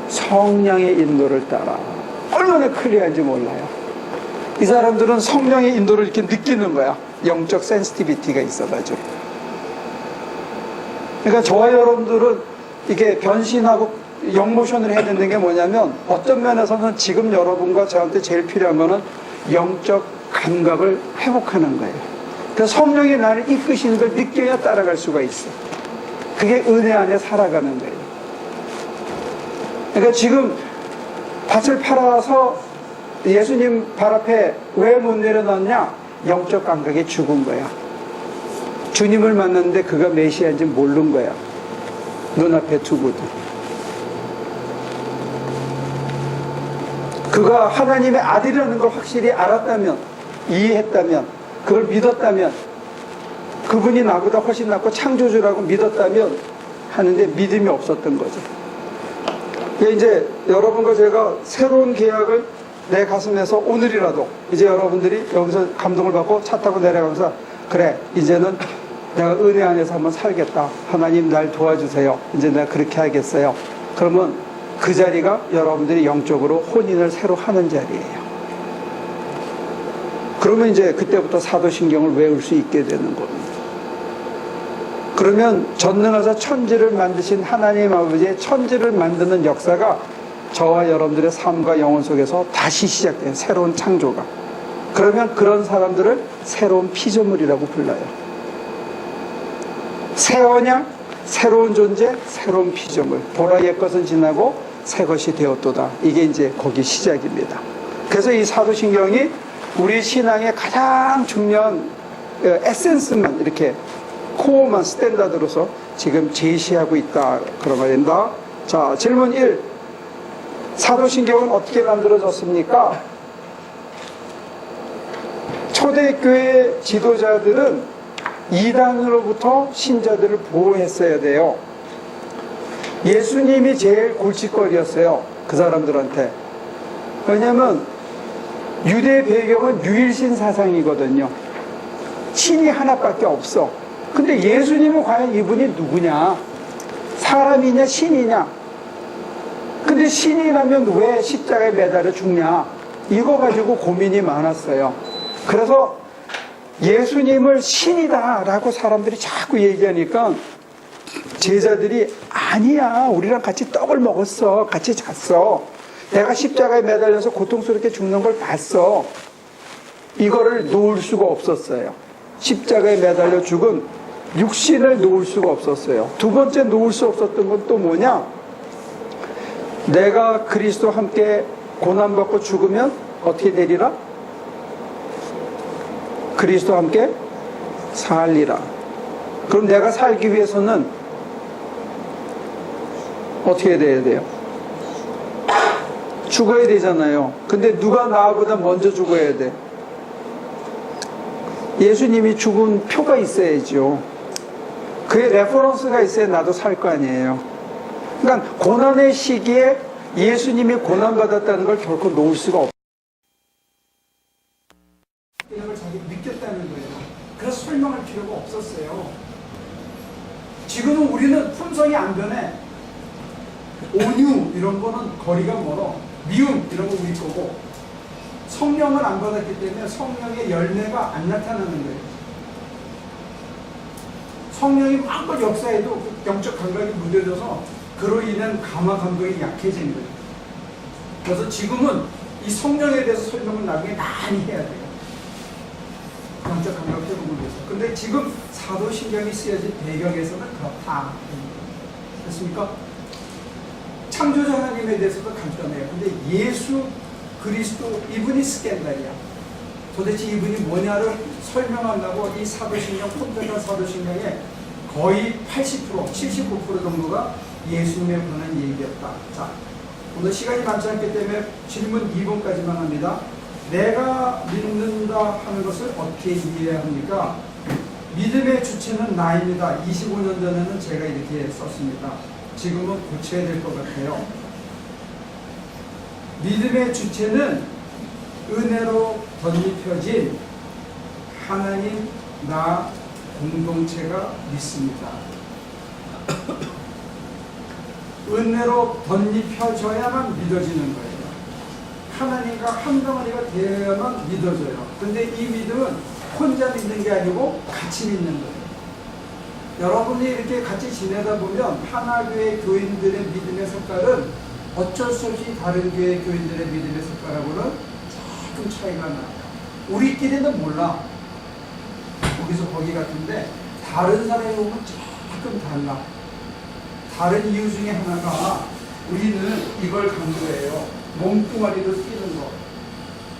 성령의 인도를 따라. 얼마나 클리어한지 몰라요. 이 사람들은 성령의 인도를 이렇게 느끼는 거야. 영적 센시티비티가 있어가지고. 그러니까 저와 여러분들은 이게 변신하고 영모션을 해야 되는 게 뭐냐면 어떤 면에서는 지금 여러분과 저한테 제일 필요한 거는 영적 감각을 회복하는 거예요. 그래서 성령이 나를 이끄시는 걸 느껴야 따라갈 수가 있어. 그게 은혜 안에 살아가는 거예요. 그러니까 지금 밭을 팔아서 예수님 발 앞에 왜 못 내려놨냐? 영적 감각이 죽은 거야. 주님을 만났는데 그가 메시아인지 모르는 거야. 눈앞에 두고도. 그가 하나님의 아들이라는 걸 확실히 알았다면, 이해했다면, 그걸 믿었다면, 그분이 나보다 훨씬 낫고 창조주라고 믿었다면 하는데 믿음이 없었던 거죠. 이제 여러분과 제가 새로운 계약을 내 가슴에서 오늘이라도 이제 여러분들이 여기서 감동을 받고 차 타고 내려가면서 그래, 이제는 내가 은혜 안에서 한번 살겠다. 하나님 날 도와주세요. 이제 내가 그렇게 하겠어요. 그러면 그 자리가 여러분들이 영적으로 혼인을 새로 하는 자리예요. 그러면 이제 그때부터 사도신경을 외울 수 있게 되는 겁니다. 그러면 전능하사 천지를 만드신 하나님 아버지의 천지를 만드는 역사가 저와 여러분들의 삶과 영혼 속에서 다시 시작돼요. 새로운 창조가. 그러면 그런 사람들을 새로운 피조물이라고 불러요. 새 언약, 새로운 존재, 새로운 피조물. 보라 옛 것은 지나고 새 것이 되었도다. 이게 이제 거기 시작입니다. 그래서 이 사도신경이 우리 신앙의 가장 중요한 에센스만 이렇게 코어만 스탠다드로서 지금 제시하고 있다. 그런 말입니다. 자, 질문 1. 사도신경은 어떻게 만들어졌습니까? 초대교회 지도자들은 이단으로부터 신자들을 보호했어야 돼요. 예수님이 제일 골칫거리였어요. 그 사람들한테. 왜냐하면 유대 배경은 유일신 사상이거든요. 신이 하나밖에 없어. 근데 예수님은 과연 이분이 누구냐? 사람이냐 신이냐? 근데 신이라면 왜 십자가에 매달려 죽냐? 이거 가지고 고민이 많았어요. 그래서 예수님을 신이다라고 사람들이 자꾸 얘기하니까 제자들이 아니야, 우리랑 같이 떡을 먹었어, 같이 잤어, 내가 십자가에 매달려서 고통스럽게 죽는 걸 봤어. 이거를 놓을 수가 없었어요. 십자가에 매달려 죽은 육신을 놓을 수가 없었어요. 두 번째 놓을 수 없었던 건 또 뭐냐? 내가 그리스도와 함께 고난받고 죽으면 어떻게 되리라? 그리스도와 함께 살리라. 그럼 내가 살기 위해서는 어떻게 돼야 돼요? 죽어야 되잖아요. 근데 누가 나보다 먼저 죽어야 돼? 예수님이 죽은 표가 있어야죠. 그의 레퍼런스가 있어야 나도 살 거 아니에요. 그러니까 고난의 시기에 예수님이 고난받았다는 걸 결코 놓을 수가 없어요. 을 자기 느꼈다는 거예요. 그래서 설명할 필요가 없었어요. 지금은 우리는 품성이 안 변해. 온유 이런 거는 거리가 멀어. 미움 이런 거 우리 거고, 성령을 안 받았기 때문에 성령의 열매가 안 나타나는 거예요. 성령이 마음껏 역사해도 영적 감각이 무뎌져서 그로 인한 감화 감각이 약해지는 거예요. 그래서 지금은 이 성령에 대해서 설명을 나중에 많이 해야 돼요. 영적 감각 회복을 위해서. 근데 지금 사도신경이 쓰여진 배경에서는 그렇다. 됐습니까? 창조자 하나님에 대해서도 간단해요. 근데 예수 그리스도 이분이 스캔들이야. 도대체 이분이 뭐냐를 설명한다고 이 사도신경, 콤퓨터 사도신경의 거의 80%, 79% 정도가 예수님에 관한 얘기였다. 자, 오늘 시간이 많지 않기 때문에 질문 2번까지만 합니다. 내가 믿는다 하는 것을 어떻게 이해해야 합니까? 믿음의 주체는 나입니다. 25년 전에는 제가 이렇게 썼습니다. 지금은 고쳐야 될 것 같아요. 믿음의 주체는 은혜로 덧입혀진 하나님, 나, 공동체가 믿습니다. 은혜로 덧입혀져야만 믿어지는 거예요. 하나님과 한 덩어리가 되어야만 믿어져요. 근데 이 믿음은 혼자 믿는 게 아니고 같이 믿는 거예요. 여러분이 이렇게 같이 지내다 보면 하나교회 교인들의 믿음의 색깔은 어쩔 수 없이 다른 교회 교인들의 믿음의 색깔하고는 조금 차이가 나요. 우리끼리는 몰라. 거기서 거기 같은데 다른 사람이 보면 조금 달라. 다른 이유 중에 하나가 우리는 이걸 강조해요. 몸뚱아리로 뛰는 거.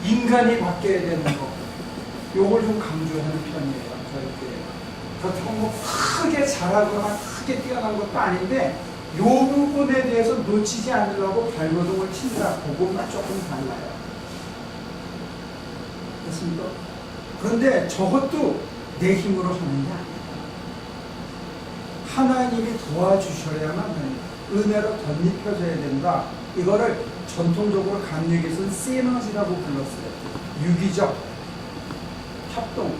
인간이 바뀌어야 되는 거. 요걸 좀 강조하는 편이에요. 저희들이. 그렇다고 뭐 크게 잘하거나 크게 뛰어난 것도 아닌데 요 부분에 대해서 놓치지 않으려고 발버둥을 친다. 그것만 조금 달라요. 됐습니까? 그런데 저것도 내 힘으로 하는 게 아니다. 하나님이 도와주셔야만 합니다. 은혜로 덧입혀져야 된다. 이거를 전통적으로 감리교에서는 시너지라고 불렀어요. 유기적 협동.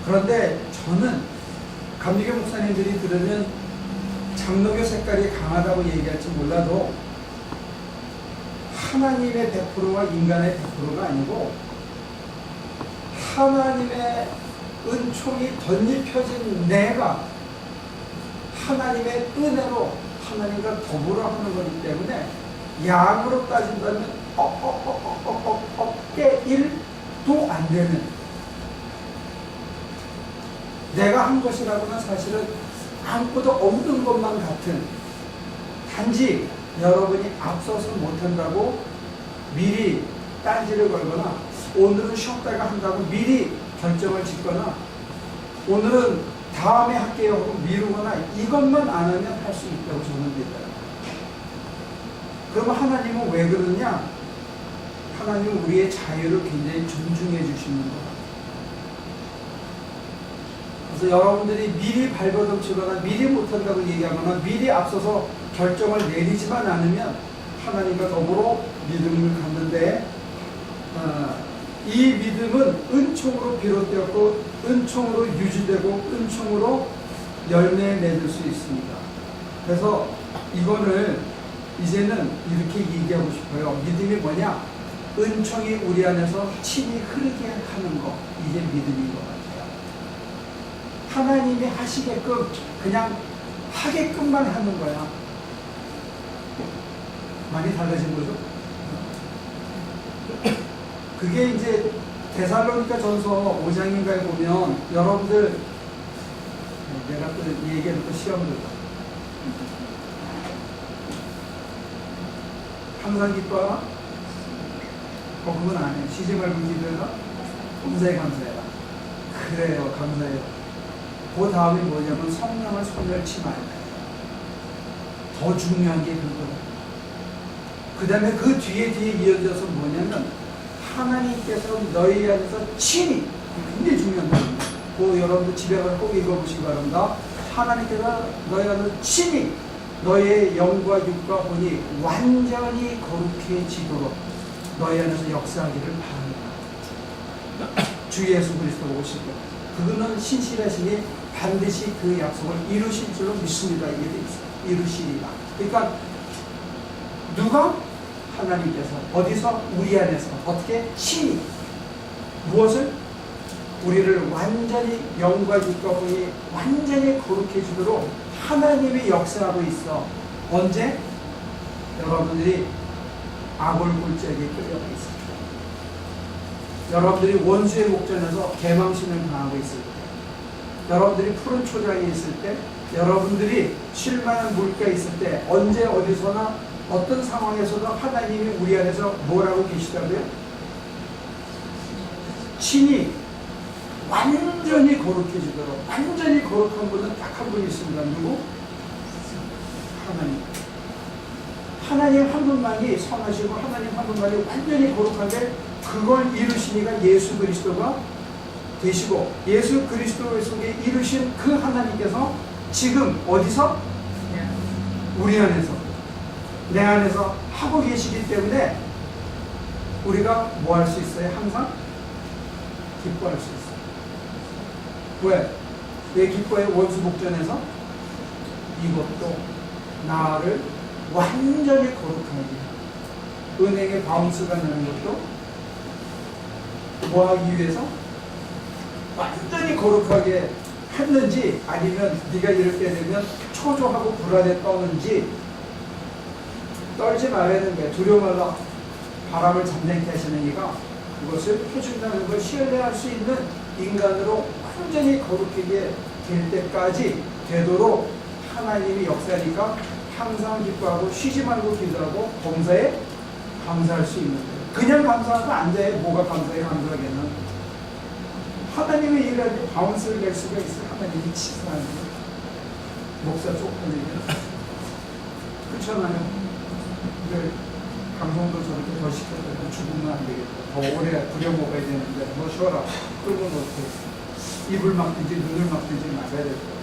그런데 저는 감리교 목사님들이 들으면 장로교 색깔이 강하다고 얘기할지 몰라도 하나님의 100%와 인간의 100%가 아니고 하나님의 은총이 덧입혀진 내가 하나님의 은혜로 하나님과 더불어 하는 거기 때문에 양으로 따진다면 대 1도 안 되는 내가 한 것이라고는 사실은 아무것도 없는 것만 같은 단지 여러분이 앞서서 못한다고 미리 딴지를 걸거나 오늘은 쉬었다가 한다고 미리 결정을 짓거나 오늘은 다음에 할게요 하고 미루거나 이것만 안 하면 할 수 있다고 저는 믿어요. 그러면 하나님은 왜 그러냐? 하나님은 우리의 자유를 굉장히 존중해 주시는 거예요. 그래서 여러분들이 미리 발버둥 치거나 미리 못한다고 얘기하거나 미리 앞서서 결정을 내리지만 않으면 하나님과 더불어 믿음을 갖는데 이 믿음은 은총으로 비롯되었고 은총으로 유지되고 은총으로 열매 맺을 수 있습니다. 그래서 이거를 이제는 이렇게 얘기하고 싶어요. 믿음이 뭐냐? 은총이 우리 안에서 친히 흐르게 하는 거. 이게 믿음인 것 같아요. 하나님이 하시게끔 그냥 하게끔만 하는 거야. 많이 달라진 거죠? 그게 이제 데살로니가 전서 5장인가에 보면 여러분들 내가 또 이 얘기를 또 시험을 항상 기뻐하라? 그건 안 해요. 쉬지 말고 기도해라? 감사해 감사해라. 그래요 감사해요. 그 다음에 뭐냐면 성령을 소멸치 말아요. 더 중요한 게 그거예요. 그 다음에 그 뒤에 이어져서 뭐냐면 하나님께서 너희 안에서 친히 굉장히 중요한 겁니다. 그 여러분들 집에 가서 꼭 읽어보시기 바랍니다. 하나님께서 너희 안에서 친히 너의 영과 육과 혼이 완전히 거룩해지도록 너희 안에서 역사하기를 바랍니다. 주 예수 그리스도 오시고 그분은 신실하시니 반드시 그 약속을 이루실 줄로 믿습니다. 이게 돼 있어요. 이루시리라. 그러니까 누가? 하나님께서 어디서? 우리 안에서 어떻게? 친히 무엇을? 우리를 완전히 영과 육과 혼이 완전히 거룩해 주도록 하나님이 역사하고 있어. 언제? 여러분들이 아골 골짜기에 끌려가 있을 때, 여러분들이 원수의 목전에서 개망신을 당하고 있을 때, 여러분들이 푸른 초장에 있을 때, 여러분들이 쉴만한 물가에 있을 때, 언제 어디서나 어떤 상황에서도 하나님이 우리 안에서 뭐라고 계시다고요? 친히 완전히 거룩해지도록. 완전히 거룩한 분은 딱 한 분 있습니다. 누구? 하나님. 하나님 한 분만이 선하시고 하나님 한 분만이 완전히 거룩하게 그걸 이루시니까 예수 그리스도가 되시고 예수 그리스도 속에 이루신 그 하나님께서 지금 어디서? 우리 안에서 내 안에서 하고 계시기 때문에 우리가 뭐 할 수 있어요? 항상 기뻐할 수 있어요. 왜? 내 기뻐의 원수 목전에서 이것도 나를 완전히 거룩하게 은행에 바운스가 나는 것도 뭐 하기 위해서? 완전히 거룩하게 했는지 아니면 네가 이럴 때 되면 초조하고 불안에 떠는지 떨지 말아야 되는 거야. 두려워 말라. 바람을 잠잠케 하시는 이가 그것을 해준다는 걸 신뢰할 수 있는 인간으로 완전히 거룩하게 될 때까지 되도록 하나님이 역사니까 항상 기뻐하고 쉬지 말고 기도하고 범사에 감사할 수 있는 거예요. 그냥 감사하고 앉아야 뭐가 감사해 감사하겠나. 하나님의 일을 할 때 바운스를 낼 수가 있어요. 하나님이 치사한 거. 목사 쪽팔리면 그렇잖아요. 근데 감성도 저렇게 더 시켰다고 죽으면 안 되겠다. 더 오래 부려 먹어야 되는데 너 쉬어라. 끌고 놓고 입을 막든지 눈을 막든지 맞아야 될 거예요.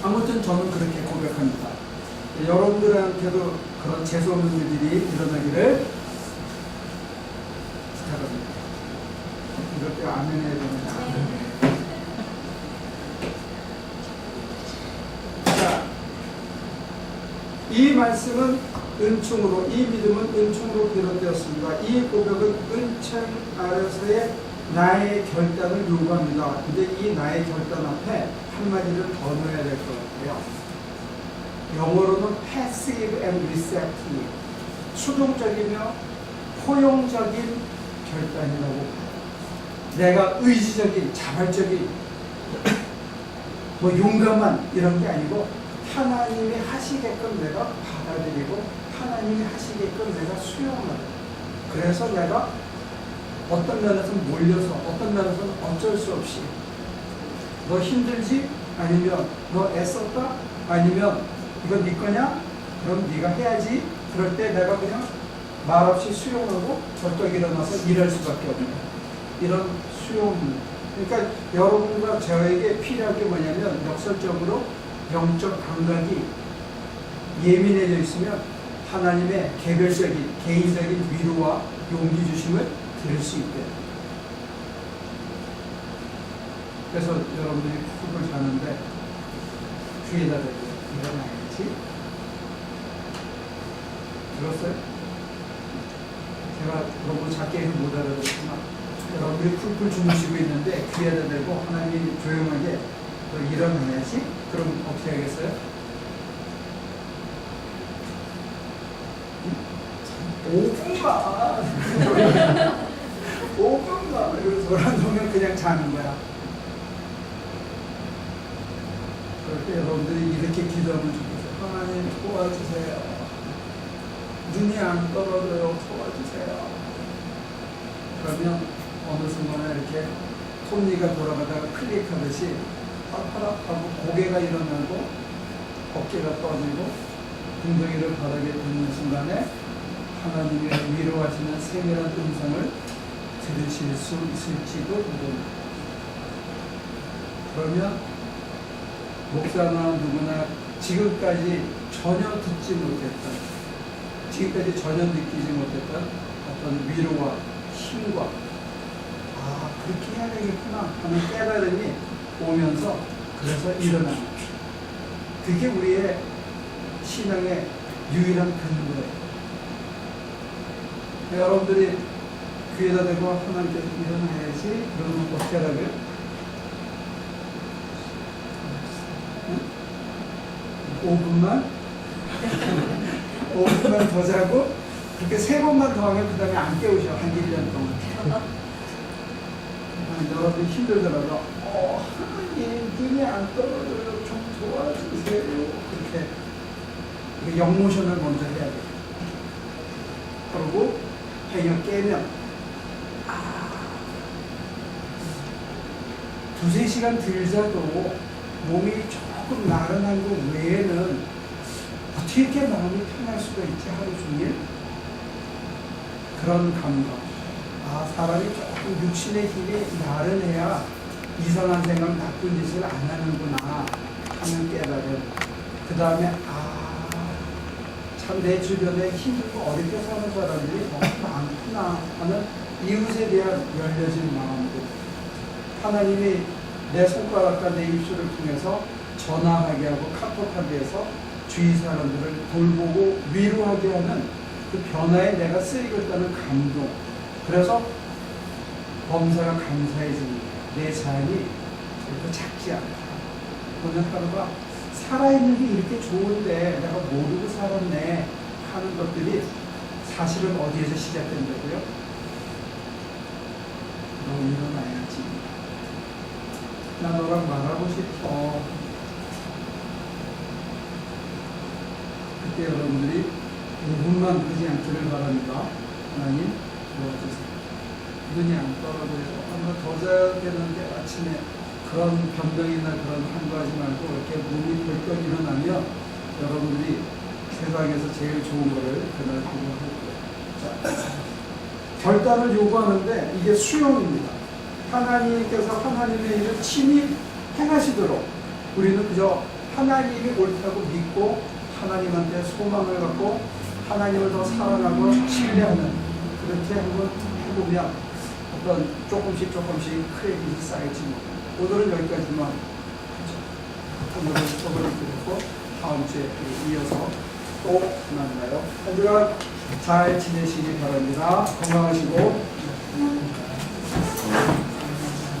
아무튼 저는 그렇게 고백합니다. 여러분들한테도 그런 재수없는 일들이 일어나기를 부탁합니다. 이럴 때 아멘 해야 되는데. 자, 이 말씀은 은총으로, 이 믿음은 은총으로 비롯되었습니다. 이 고백은 은총 아래서의 나의 결단을 요구합니다. 근데 이 나의 결단 앞에 한마디를 더 넣어야 될 것 같아요. 영어로는 passive and receptive, 수동적이며 포용적인 결단이라고 봐요. 내가 의지적인, 자발적인, 뭐 용감한 이런 게 아니고 하나님이 하시게끔 내가 받아들이고 하나님이 하시게끔 내가 수용하고, 그래서 내가 어떤 면에서는 몰려서 어떤 면에서는 어쩔 수 없이 너 힘들지? 아니면 너 애썼다? 아니면 이거 네 거냐? 그럼 네가 해야지. 그럴 때 내가 그냥 말없이 수용하고 벌떡 일어나서 일할 수밖에 없는 이런 수용. 그러니까 여러분과 저에게 필요한 게 뭐냐면 역설적으로 영적 감각이 예민해져 있으면 하나님의 개별적인 개인적인 위로와 용기 주심을 들을 수 있게. 그래서 여러분들이 푹을 자는데 귀에다 대고 일어나야지. 들었어요? 제가 너무 작게 해서 못 알아듣지만 여러분들이 풀풀 주무시고 있는데 귀에다 대고 하나님이 조용하게 너 일어나야지. 그럼 어떻게 하겠어요? 5분만 5분만 이러고 돌아놓으면 그냥 자는 거야. 그럴 때 여러분들이 이렇게 기도하면 좋겠어요. 하나님 도와주세요. 눈이 안 떨어져요. 도와주세요. 그러면 어느 순간에 이렇게 톱니가 돌아가다가 클릭하듯이 팔팔 하고 고개가 일어나고 어깨가 떠지고 엉덩이를 바닥에 딛는 순간에 하나님의 위로하시는 세밀한 음성을 들으실 수 있을지도 모릅니다. 그러면 목사나 누구나 지금까지 전혀 듣지 못했던, 지금까지 전혀 느끼지 못했던 어떤 위로와 힘과 아 그렇게 해야 되겠구나 하는 깨달음이 오면서 그래서 일어납니다. 그게 우리의 신앙의 유일한 근거예요. 여러분들이 귀에다 대고 하나님께서 일어나야지 그러면 어떻게 하라고요? 응? 5분만? 5분만 더 자고 그렇게 3번만 더 하면 그 다음에 안 깨우셔. 한 1년 동안. 여러분이 힘들더라도 하나님 눈이 안 떨어져요. 좀 도와주세요. 그렇게 영모션을 먼저 해야 돼요. 그리고 해가 깨면 2-3시간 들자도 몸이 조금 나른한 것 외에는 어떻게 이렇게 마음이 편할 수가 있지 하루 종일? 그런 감각. 사람이 조금 육신의 힘이 나른해야 이상한 생각, 나쁜 짓을 안 하는구나 하는 깨달음. 그 다음에 참 내 주변에 힘들고 어렵게 사는 사람들이 너무 많구나 하는 이웃에 대한 열려진 마음들. 하나님이 내 손가락과 내 입술을 통해서 전화하게 하고 카톡하게 해서 주위 사람들을 돌보고 위로하게 하는 그 변화에 내가 쓰이고 있다는 감동. 그래서 범사가 감사해집니다. 내 자연이 그렇게 작지 않다. 오늘 하루가 살아있는 게 이렇게 좋은데 내가 모르고 살았네 하는 것들이 사실은 어디에서 시작된다고요? 일어나야지. 나 너랑 말하고 싶어. 그때 여러분들이 5분만 하지 않기를 바랍니다. 하나님 도와주세요. 눈이 안 떨어져요. 한번 더 자야 되는데 아침에 그런 변명이나 그런 한거하지 말고 이렇게 몸이 벌떡 일어나면 여러분들이 세상에서 제일 좋은 거를 그날 구할 거예요. 자, 결단을 요구하는데 이게 수용입니다. 하나님께서 하나님의 일을 친히 행하시도록 우리는 그저 하나님이 옳다고 믿고 하나님한테 소망을 갖고 하나님을 더 사랑하고 신뢰하는 그렇게 한번 해보면 어떤 조금씩 크레딧이 쌓일지 뭐. 오늘은 여기까지만 하죠. 오늘은 수업을 드렸고 다음 주에 이어서 또 만나요. 한 주간 잘 지내시기 바랍니다. 건강하시고